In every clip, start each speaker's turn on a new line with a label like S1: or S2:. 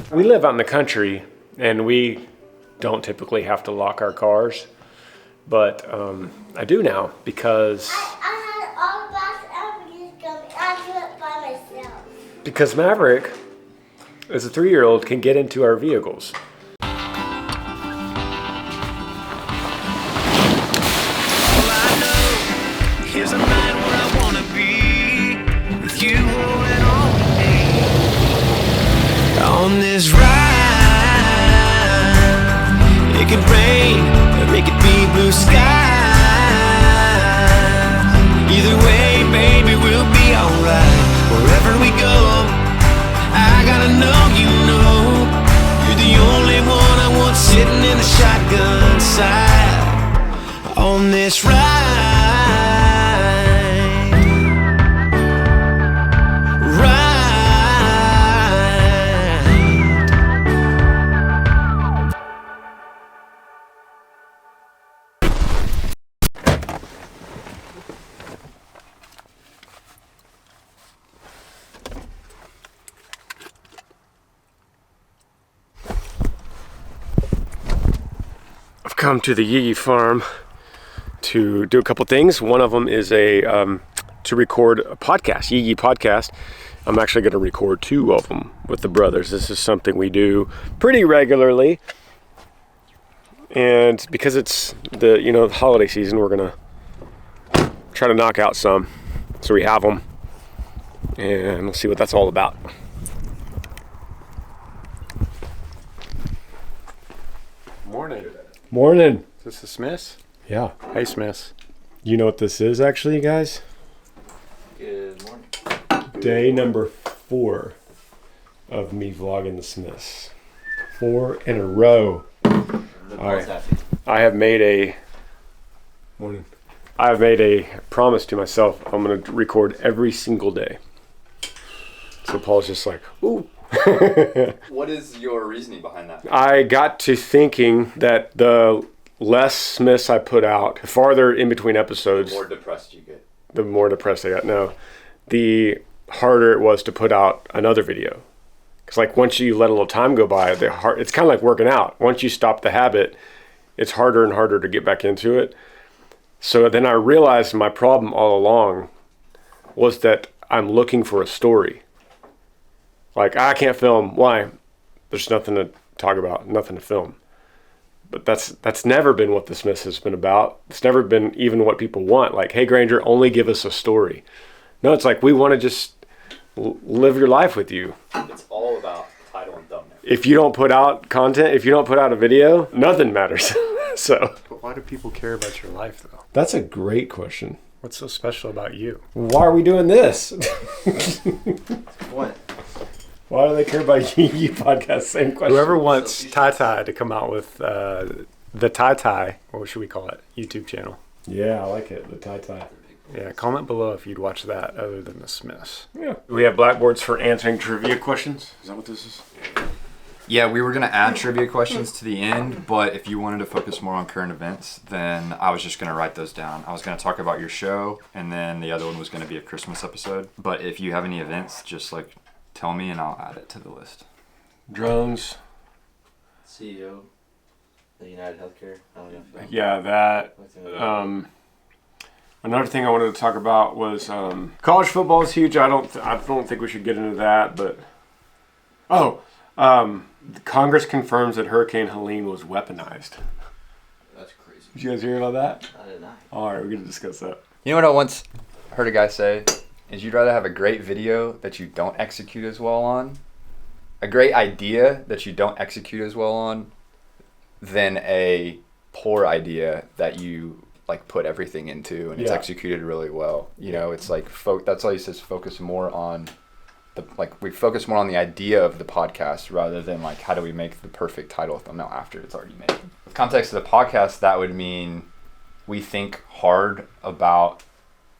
S1: We live out in the country, and we don't typically have to lock our cars, but I do now because
S2: I had all the box coming. I do it by myself.
S1: Because Maverick, as a 3-year-old, can get into our vehicles.
S3: Here's a night where I wanna be with you holding on me on this ride. It could rain or it could be blue skies. Either way, baby, we'll be alright. Wherever we go, I gotta know you know you're the only one I want sitting in the shotgun side on this ride.
S1: I've come to the Yee farm to do a couple things. One of them is to record a podcast, Yee podcast. I'm actually going to record 2 of them with the brothers. This is something we do pretty regularly, and because it's the holiday season, we're going to try to knock out some, so we have them, and we'll see what that's all about. Morning.
S4: Is this the Smiths?
S1: Yeah.
S4: Hey, Smiths.
S1: You know what this is, actually, you guys?
S5: Good morning.
S1: Day number 4 of me vlogging the Smiths. 4 in a row. I have made a promise to myself. I'm going to record every single day. So Paul's just like, ooh.
S5: What is your reasoning behind that?
S1: I got to thinking that the less Smiths I put out, farther in between episodes,
S5: The more depressed you get.
S1: the more depressed I got. No, the harder it was to put out another video. Because like once you let a little time go by, it's kind of like working out. Once you stop the habit, it's harder and harder to get back into it. So then I realized my problem all along was that I'm looking for a story. Like, I can't film. Why? There's nothing to talk about, nothing to film. But that's never been what the Smiths has been about. It's never been even what people want. Like, hey, Granger, only give us a story. No, it's like we want to just live your life with you.
S5: It's all about title and thumbnail.
S1: If you don't put out content, if you don't put out a video, nothing matters. So.
S4: But why do people care about your life, though?
S1: That's a great question.
S4: What's so special about you?
S1: Why are we doing this?
S5: What?
S1: Why do they care about you podcast? Same question.
S4: Whoever wants Tai to come out with the Tai, or what should we call it? YouTube channel.
S1: Yeah, I like it. The tie.
S4: Yeah, comment below if you'd watch that other than the Smiths.
S1: Yeah. We have blackboards for answering trivia questions. Is that what this is?
S6: Yeah, we were going to add trivia questions to the end, but if you wanted to focus more on current events, then I was just going to write those down. I was going to talk about your show, and then the other one was going to be a Christmas episode. But if you have any events, just tell me and I'll add it to the list.
S1: Drones.
S5: CEO, the United Healthcare. I don't know if
S1: Yeah, that. Another thing I wanted to talk about was college football is huge. I don't think we should get into that, but Congress confirms that Hurricane Helene was weaponized.
S5: That's crazy.
S1: Did you guys hear about that?
S5: I did not.
S1: All right, we're gonna discuss that.
S6: You know what I once heard a guy say? Is you'd rather have a great video that you don't execute as well on, a great idea that you don't execute as well on, than a poor idea that you put everything into and it's executed really well. You know, it's that's why he says focus more on we focus more on the idea of the podcast rather than how do we make the perfect title thumbnail after it's already made. In the context of the podcast, that would mean we think hard about.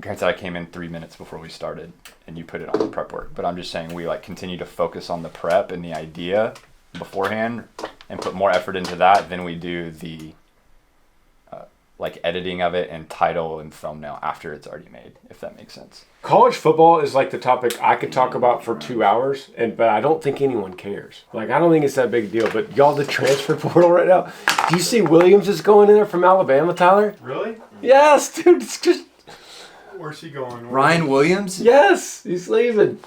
S6: Granted, I came in 3 minutes before we started, and you put it on the prep work. But I'm just saying we continue to focus on the prep and the idea beforehand, and put more effort into that than we do the like editing of it and title and thumbnail after it's already made, if that makes sense.
S1: College football is like the topic I could talk about for 2 hours, but I don't think anyone cares. Like, I don't think it's that big a deal. But y'all, the transfer portal right now. Do you see Williams is going in there from Alabama, Tyler?
S4: Really?
S1: Yes, dude. It's just
S4: Where's he going?
S6: Ryan Williams?
S1: yes. He's leaving.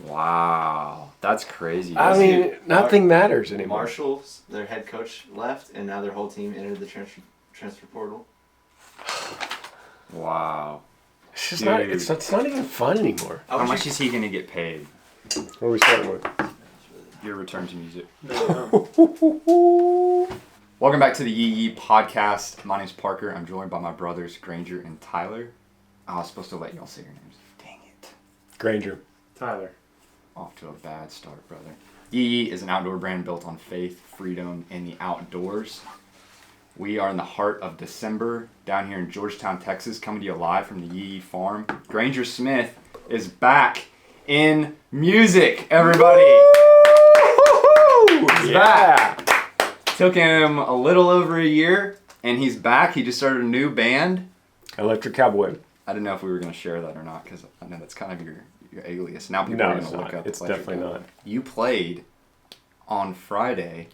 S6: Wow, that's crazy.
S1: I mean, nothing matters anymore.
S5: Marshall's, their head coach, left, and now their whole team entered the transfer portal.
S6: Wow.
S1: It's just not. It's not even fun anymore.
S6: How much is he gonna get paid?
S1: What are we starting with?
S6: Your return to music.
S4: No.
S6: Welcome back to the Yee Yee podcast. My name's Parker. I'm joined by my brothers Granger and Tyler. I was supposed to let y'all say your names. Dang it.
S1: Granger.
S4: Tyler.
S6: Off to a bad start, brother. Yee Yee is an outdoor brand built on faith, freedom, and the outdoors. We are in the heart of December down here in Georgetown, Texas, coming to you live from the Yee Yee farm. Granger Smith is back in music, everybody. He's back. Took him a little over a year, and he's back. He just started a new band.
S1: Electric Cowboy.
S6: I didn't know if we were going to share that or not, because I know that's kind of your alias. Now people
S1: No,
S6: are going
S1: it's
S6: to look
S1: not.
S6: up.
S1: It's
S6: Electric
S1: definitely
S6: Cowboy.
S1: not.
S6: You played on Friday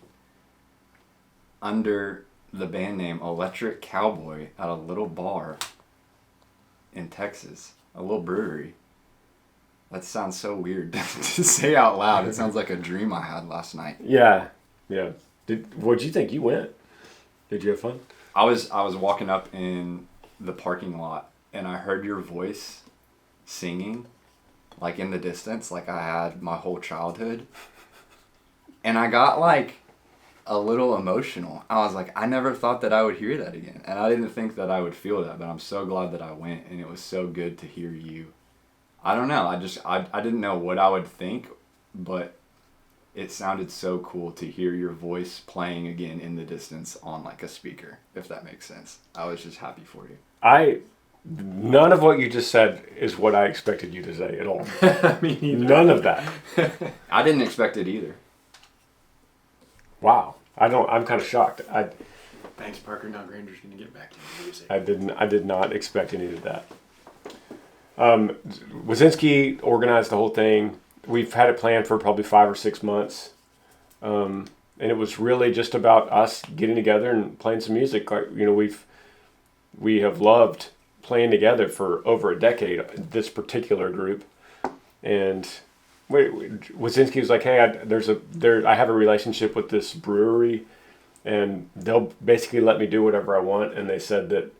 S6: under the band name Electric Cowboy at a little bar in Texas, a little brewery. That sounds so weird to say out loud. It sounds like a dream I had last night.
S1: Yeah. What'd you think? You went. Did you have fun?
S6: I was walking up in the parking lot and I heard your voice singing, like in the distance, like I had my whole childhood. And I got like a little emotional. I was like, I never thought that I would hear that again. And I didn't think that I would feel that, but I'm so glad that I went, and it was so good to hear you. I don't know. I didn't know what I would think, but it sounded so cool to hear your voice playing again in the distance on like a speaker, if that makes sense. I was just happy for you.
S1: None of what you just said is what I expected you to say at all. None of that.
S6: I didn't expect it either.
S1: Wow. I'm kind of shocked.
S4: Thanks, Parker. Now Granger's going to get back to the music.
S1: I did not expect any of that. Wazinski organized the whole thing. We've had it planned for probably 5 or 6 months. And it was really just about us getting together and playing some music. Like, we have loved playing together for over a decade, this particular group. And Wazinski was like, hey, I have a relationship with this brewery, and they'll basically let me do whatever I want. And they said that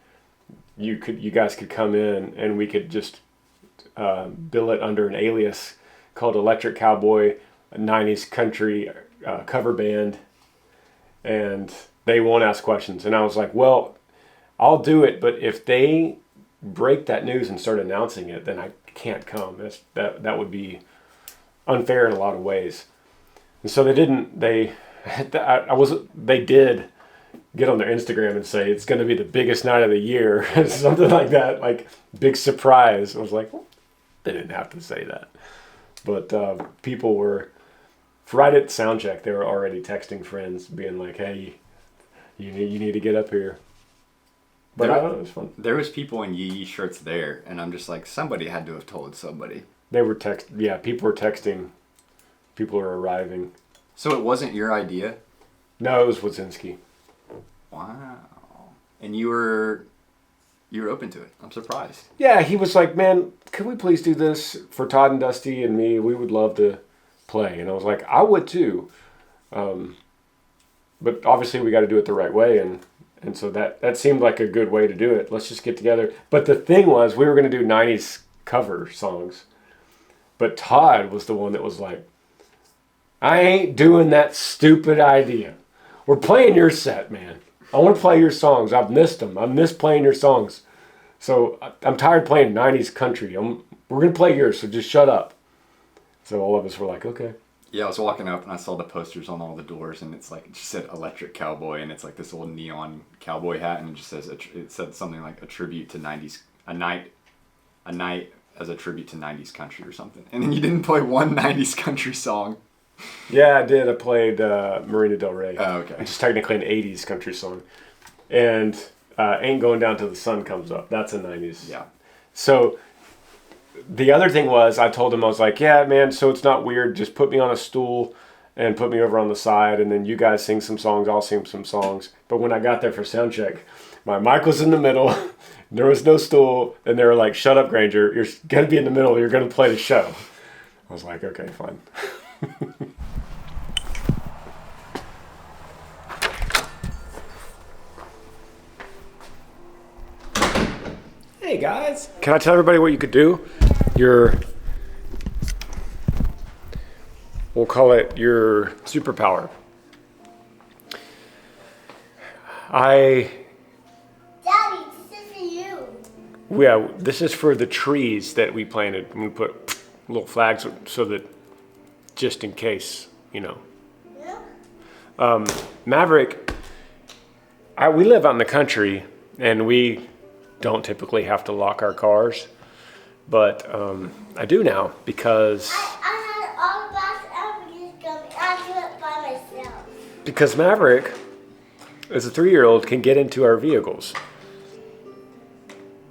S1: you guys could come in and we could just bill it under an alias called Electric Cowboy, a 90s country cover band, and they won't ask questions. And I was like, well, I'll do it, but if they break that news and start announcing it, then I can't come. That would be unfair in a lot of ways. And so they didn't. They did get on their Instagram and say it's going to be the biggest night of the year, something like that, like big surprise. I was like, well, they didn't have to say that, but people were right at sound check. They were already texting friends, being like, "Hey, you need to get up here." But I don't know, it was fun.
S6: There was people in Yee Yee shirts there, and I'm just like, somebody had to have told somebody.
S1: They were people were texting. People are arriving.
S6: So it wasn't your idea?
S1: No, it was Wazinski.
S6: Wow. And you were open to it. I'm surprised.
S1: Yeah, he was like, man, could we please do this for Todd and Dusty and me? We would love to play. And I was like, I would too. But obviously we got to do it the right way. And so that seemed like a good way to do it. Let's just get together. But the thing was, we were going to do 90s cover songs. But Todd was the one that was like, I ain't doing that stupid idea. We're playing your set, man. I want to play your songs. I've missed them. I miss playing your songs. So I'm tired of playing 90s country. We're going to play yours, so just shut up. So all of us were like, okay.
S6: Yeah, I was walking up and I saw the posters on all the doors, and it's like, it just said Electric Cowboy, and it's like this old neon cowboy hat, and it just says, it said something like a tribute to 90s, a night as a tribute to 90s country or something. And then you didn't play one 90s country song.
S1: Yeah, I did. I played Marina Del Rey.
S6: Oh, okay.
S1: Which is technically an 80s country song. And Ain't Going Down Till the Sun Comes Up. That's a 90s.
S6: Yeah.
S1: So the other thing was, I told him, I was like, yeah, man, so it's not weird. Just put me on a stool and put me over on the side, and then you guys sing some songs, I'll sing some songs. But when I got there for sound check, my mic was in the middle, there was no stool, and they were like, shut up, Granger, you're going to be in the middle, you're going to play the show. I was like, okay, fine. Hey, guys. Can I tell everybody what you could do? We'll call it your superpower.
S2: Daddy, this is for you.
S1: Yeah, this is for the trees that we planted. We put little flags so that, just in case, you know.
S2: Yeah.
S1: Maverick, we live out in the country, and we don't typically have to lock our cars, but I do now because
S2: I had all the bus everything's coming. I do it by myself.
S1: Maverick, as a 3-year-old, can get into our vehicles,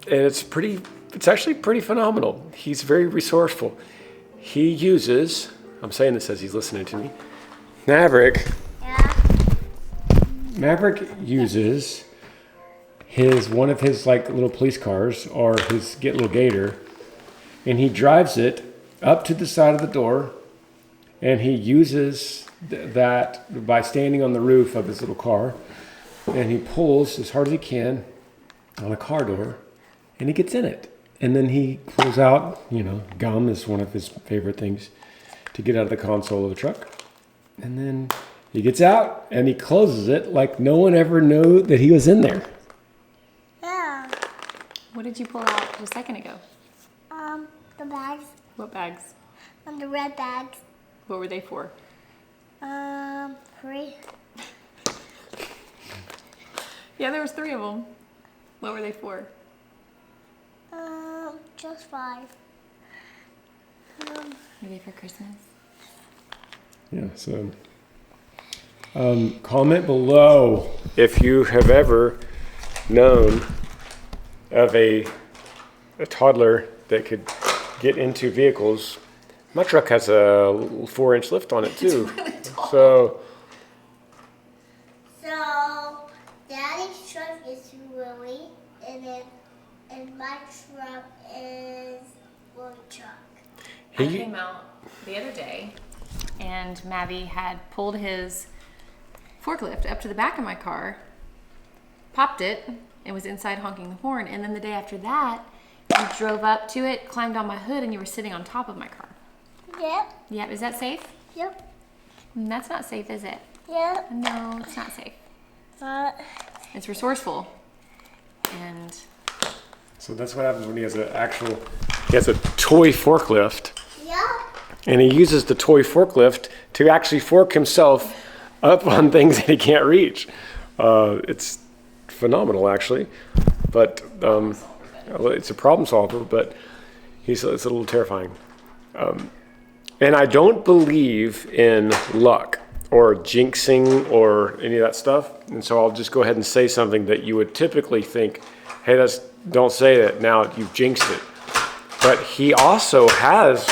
S1: and it's actually pretty phenomenal. He's very resourceful. He uses, I'm saying this as he's listening to me, Maverick uses one of his like little police cars or his little gator, and he drives it up to the side of the door, and he uses that by standing on the roof of his little car, and he pulls as hard as he can on a car door, and he gets in it. And then he pulls out, gum is one of his favorite things to get out of the console of the truck. And then he gets out and he closes it like no one ever knew that he was in there.
S2: Yeah.
S7: What did you pull out just a second ago?
S2: The bags.
S7: What bags?
S2: The red bags.
S7: What were they for?
S2: 3.
S7: Yeah, there was 3 of them. What were they for?
S2: Just 5.
S7: Were they for Christmas?
S1: Yeah, so comment below if you have ever known of a toddler that could get into vehicles. My truck has a 4-inch lift on it too.
S7: It's really tall.
S1: So
S2: Daddy's truck is Willie, and my truck is Willie truck.
S7: I came out the other day, and Mavi had pulled his forklift up to the back of my car, popped it, and was inside honking the horn. And then the day after that, you drove up to it, climbed on my hood, and you were sitting on top of my car.
S2: Yep.
S7: Yeah, is that safe?
S2: Yep.
S7: That's not safe, is it?
S2: Yep.
S7: No, it's not safe. It's resourceful. And
S1: so that's what happens when he has he has a toy forklift.
S2: Yep.
S1: And he uses the toy forklift to actually fork himself up on things that he can't reach. It's phenomenal, actually. But it's a problem solver, but it's a little terrifying. And I don't believe in luck or jinxing or any of that stuff. And so I'll just go ahead and say something that you would typically think, hey, don't say that, now you've jinxed it. But he also has,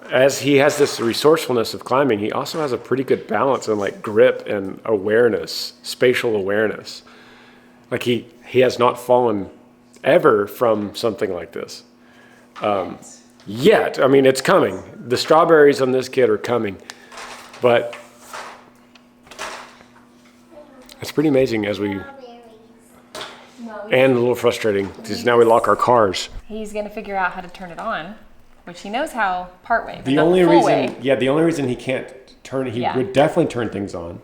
S1: as he has this resourcefulness of climbing, he also has a pretty good balance and like grip and awareness, spatial awareness. Like he has not fallen ever from something like this. Yet. I mean, it's coming. The strawberries on this kid are coming. But it's pretty amazing and a little frustrating because now we lock our cars.
S7: he's going to figure out how to turn it on, which he knows how partway. But
S1: The
S7: not
S1: only
S7: the full
S1: reason,
S7: way.
S1: the only reason he can't turn it, he would definitely turn things on,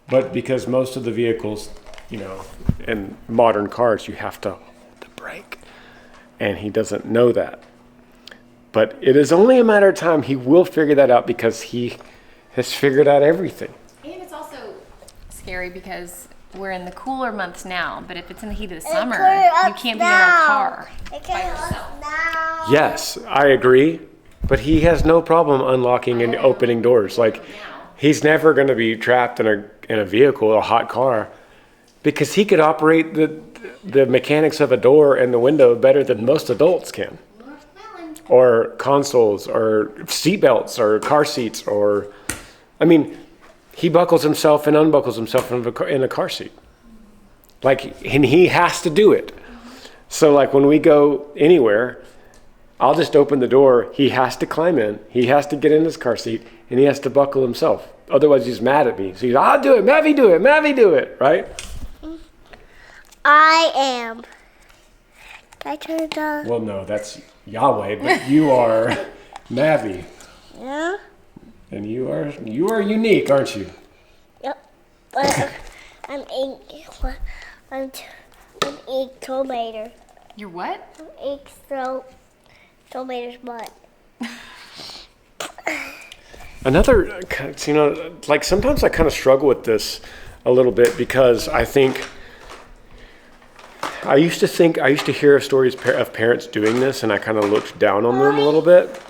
S1: but because most of the vehicles, in modern cars, you have to hold the brake, and he doesn't know that. But it is only a matter of time. He will figure that out because he has figured out everything.
S7: And it's also scary because we're in the cooler months now, but if it's in the heat of the summer, you can't be in a car by yourself.
S2: Now.
S1: Yes, I agree. But he has no problem unlocking and opening doors. Like, he's never going to be trapped in a vehicle, a hot car, because he could operate the mechanics of a door and the window better than most adults can. Or consoles, or seatbelts, or car seats, or, I mean, he buckles himself and unbuckles himself in a car seat. Like, and he has to do it. So, like, when we go anywhere, I'll just open the door. He has to climb in. He has to get in his car seat, and he has to buckle himself. Otherwise, he's mad at me. So he's, I'll do it. Mavi, do it. Mavi, do it. Right?
S2: I am. Can I turn it on?
S1: Well, no, that's Yahweh, but you are Mavi.
S2: Yeah?
S1: And you are unique, aren't you?
S2: Yep. But I'm eight tomato.
S7: You're what?
S2: I'm eight tomato's butt.
S1: Another, like sometimes I kind of struggle with this a little bit because I used to hear stories of parents doing this, and I kind of looked down on them a little bit.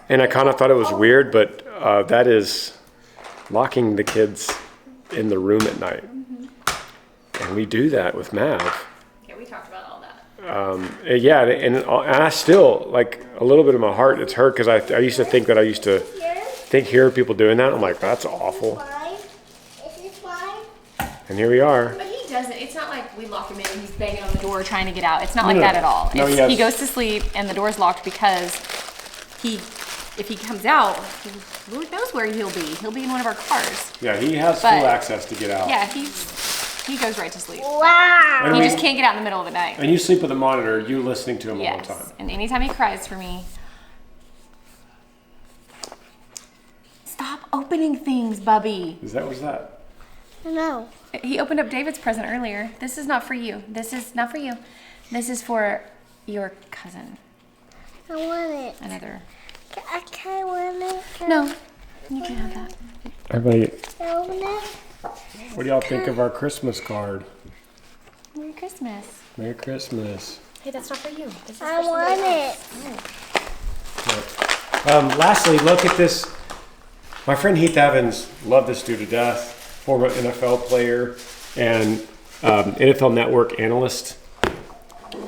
S1: And I kind of thought it was weird, but that is locking the kids in the room at night. And we do that with Mav.
S7: Yeah, we talked about all that.
S1: And I still, like, a little bit of my heart, it's hurt because I used to think that I used to hear people doing that. I'm like, that's awful.
S2: Is this mine?
S1: And here we are.
S7: But he doesn't. It's not like we lock him in and he's banging on the door trying to get out. It's not like that at all.
S1: No,
S7: He goes to sleep and the door's locked because if he comes out, Lord knows where he'll be. He'll be in one of our cars.
S1: Yeah, he has full access to get out.
S7: Yeah, he goes right to sleep.
S2: Wow.
S1: And
S7: He just can't get out in the middle of the night.
S1: And you sleep with a monitor, you listening to him all the time.
S7: Yes, and anytime he cries for me, stop opening things, Bubby.
S1: Was that?
S2: No.
S7: He opened up David's present earlier. This is not for you. This is not for you. This is for your cousin.
S2: I want it.
S7: Another.
S2: I can't want it.
S7: No, you can't have that.
S1: Everybody,
S2: Can I open it?
S1: what do y'all think of our Christmas card?
S7: Merry Christmas.
S1: Merry Christmas.
S7: Hey, that's not for you. This is
S2: I want it.
S1: Lastly, look at this. My friend Heath Evans, loved this dude to death. Former NFL player and NFL Network analyst.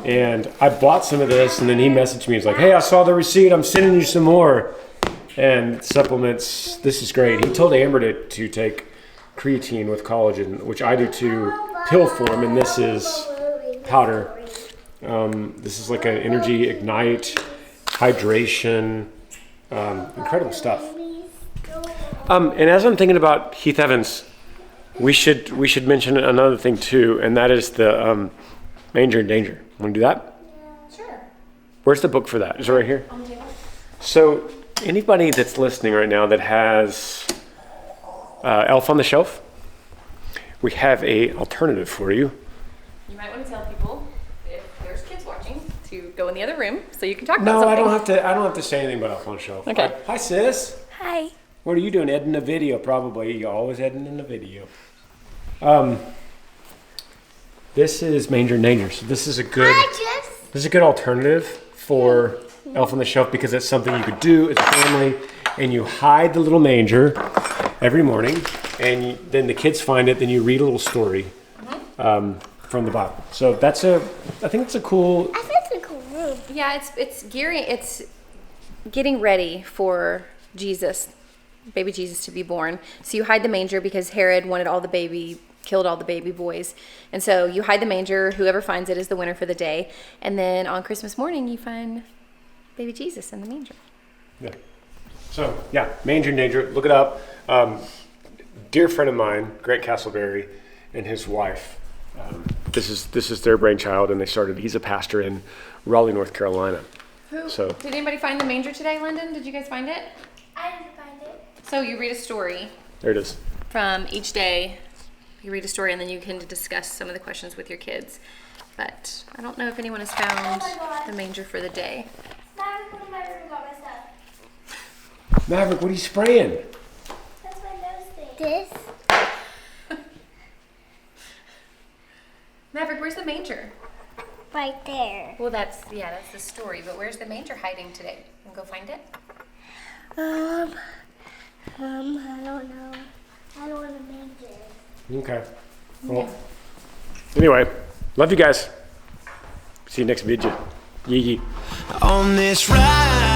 S1: And I bought some of this, and then he messaged me. He's like, hey, I saw the receipt. I'm sending you some more. And supplements, this is great. He told Amber to take creatine with collagen, which I do too, pill form, and this is powder. This is like an energy, ignite, hydration, incredible stuff. And as I'm thinking about Heath Evans, we should mention another thing too, and that is the Manger and Danger. Want to do that?
S7: Sure.
S1: Where's the book for that? Is it right here? So anybody that's listening right now that has Elf on the Shelf, we have a alternative for you.
S7: You might want to tell people if there's kids watching to go in the other room so you can talk about
S1: No,
S7: something.
S1: I don't have to say anything about Elf on the Shelf.
S7: Okay.
S1: Hi, sis.
S2: Hi.
S1: What are you doing? Editing a video, probably. You're always editing a video. This is Manger and Danger. So this is a good alternative for Elf on the Shelf because it's something you could do as a family, and you hide the little manger every morning, and then the kids find it. Then you read a little story from the Bible. So I think it's a cool.
S2: I think it's a cool room.
S7: Yeah, it's getting ready for Jesus, baby Jesus, to be born. So you hide the manger because Herod wanted killed all the baby boys. And so you hide the manger. Whoever finds it is the winner for the day. And then on Christmas morning, you find baby Jesus in the manger.
S1: Yeah. So yeah, Manger and Danger. Look it up. Dear friend of mine, Grant Castleberry, and his wife. This is their brainchild, and he's a pastor in Raleigh, North Carolina.
S7: Did anybody find the manger today, Lyndon? Did you guys find it?
S2: I didn't find it.
S7: So you read a story
S1: There it is.
S7: from each day. You read a story and then you can discuss some of the questions with your kids. But I don't know if anyone has found the manger for the day.
S2: Maverick, what am I doing about my stuff?
S1: Maverick, what are you spraying?
S2: That's my nose thing. This?
S7: Maverick, where's the manger?
S2: Right there.
S7: Well, that's the story. But where's the manger hiding today? Can we go find it?
S2: I don't know. I don't want to manger.
S1: Okay. Well, Anyway, love you guys. See you next video. Yee yee.
S3: On this ride.